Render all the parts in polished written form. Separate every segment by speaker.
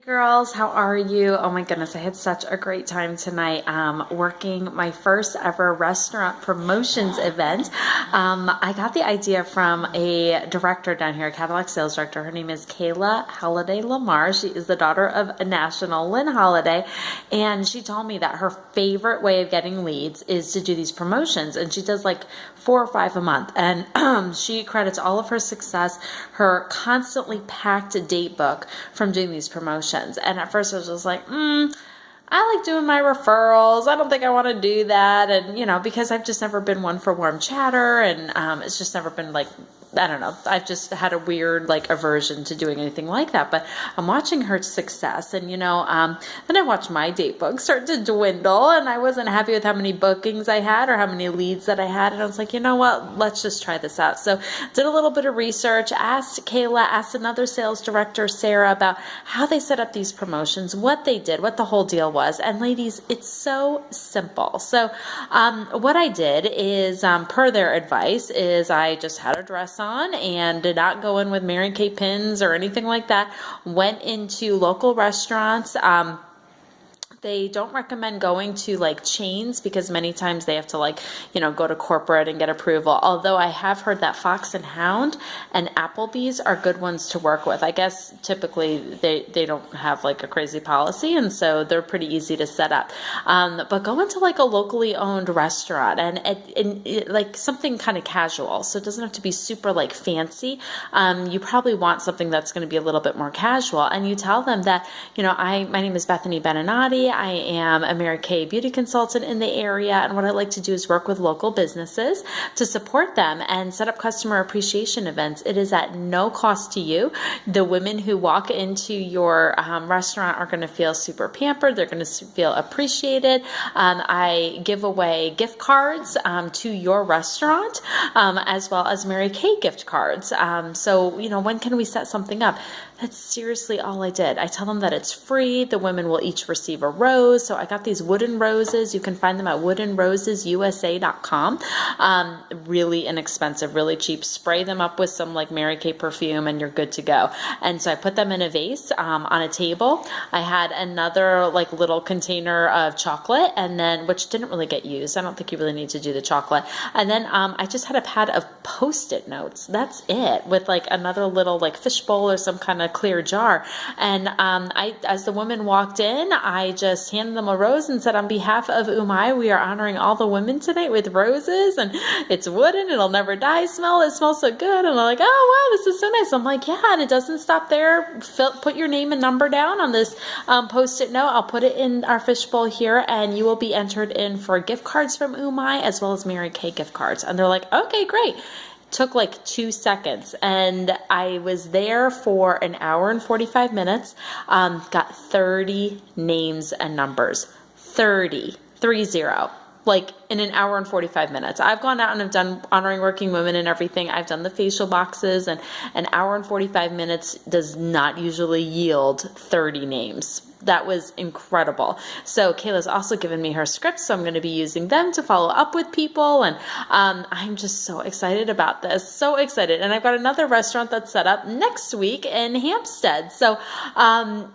Speaker 1: Girls, how are you? Oh my goodness, I had such a great time tonight working my first ever restaurant promotions event. I got the idea from a director down here, a Cadillac sales director. Her name is Kayla Holiday Lamar. She is the daughter of a national Lynn Holiday, and she told me that her favorite way of getting leads is to do these promotions, and she does like 4 or 5 a month, and she credits all of her success, her constantly packed date book, from doing these promotions. And at first I was just like, I like doing my referrals. I don't think I want to do that. And, because I've just never been one for warm chatter, and it's just never been like, I don't know. I've just had a weird aversion to doing anything like that. But I'm watching her success, and then I watched my date book start to dwindle, and I wasn't happy with how many bookings I had or how many leads that I had. And I was like, you know what? Let's just try this out. So did a little bit of research, asked Kayla, asked another sales director, Sarah, about how they set up these promotions, what they did, what the whole deal was. And ladies, it's so simple. So what I did is, per their advice, is I just had a dress on and did not go in with Mary Kay pins or anything like that. Went into local restaurants. They don't recommend going to chains because many times they have to go to corporate and get approval. Although I have heard that Fox and Hound and Applebee's are good ones to work with. I guess typically they don't have a crazy policy, and so they're pretty easy to set up. But go into a locally owned restaurant and something kind of casual. So it doesn't have to be super fancy. You probably want something that's going to be a little bit more casual. And you tell them that, my name is Bethany Beninati. I am a Mary Kay beauty consultant in the area, and what I like to do is work with local businesses to support them and set up customer appreciation events. It is at no cost to you. The women who walk into your restaurant are going to feel super pampered. They're going to feel appreciated. I give away gift cards to your restaurant, as well as Mary Kay gift cards. So, when can we set something up? That's seriously all I did. I tell them that it's free. The women will each receive a rose. So I got these wooden roses. You can find them at woodenrosesusa.com. Really inexpensive, really cheap. Spray them up with some Mary Kay perfume and you're good to go. And so I put them in a vase on a table. I had another little container of chocolate, and then, which didn't really get used. I don't think you really need to do the chocolate. And then I just had a pad of Post-it notes. That's it, with another little fishbowl or some kind of clear jar. And as the woman walked in, I just handed them a rose and said, on behalf of Umai, we are honoring all the women tonight with roses, and it's wooden, it'll never die smell. It smells so good. And I'm oh wow, this is so nice. I'm yeah, and it doesn't stop there. Put your name and number down on this Post-it note. I'll put it in our fishbowl here, and you will be entered in for gift cards from Umai as well as Mary Kay gift cards. And they're okay, great. Took 2 seconds, and I was there for an hour and 45 minutes. Got 30 names and numbers. 30 in an hour and 45 minutes. I've gone out and I've done honoring working women and everything. I've done the facial boxes, and an hour and 45 minutes does not usually yield 30 names. That was incredible. So Kayla's also given me her scripts, so I'm going to be using them to follow up with people, and I'm just so excited about this. So excited. And I've got another restaurant that's set up next week in Hampstead. So, and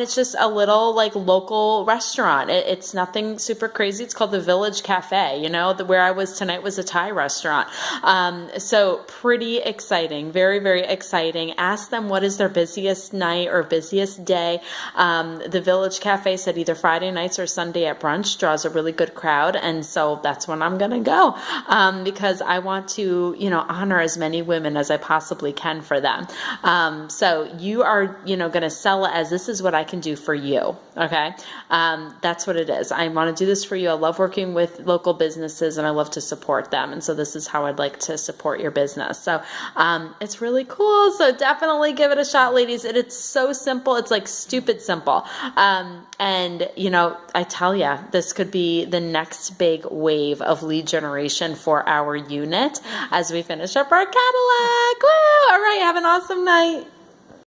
Speaker 1: it's just a little local restaurant. It's nothing super crazy. It's called the Village Cafe. Where I was tonight was a Thai restaurant. So pretty exciting. Very, very exciting. Ask them what is their busiest night or busiest day. The Village Cafe said either Friday nights or Sunday at brunch draws a really good crowd. And so that's when I'm going to go, because I want to, honor as many women as I possibly can for them. So you are, going to sell it as, this is what I can do for you. Okay. That's what it is. I want to do this for you. I love working with local businesses, and I love to support them. And so this is how I'd like to support your business. So, it's really cool. So definitely give it a shot, ladies. It's so simple. It's stupid simple. And I tell you, this could be the next big wave of lead generation for our unit as we finish up our Cadillac. Woo! All right. Have an awesome night.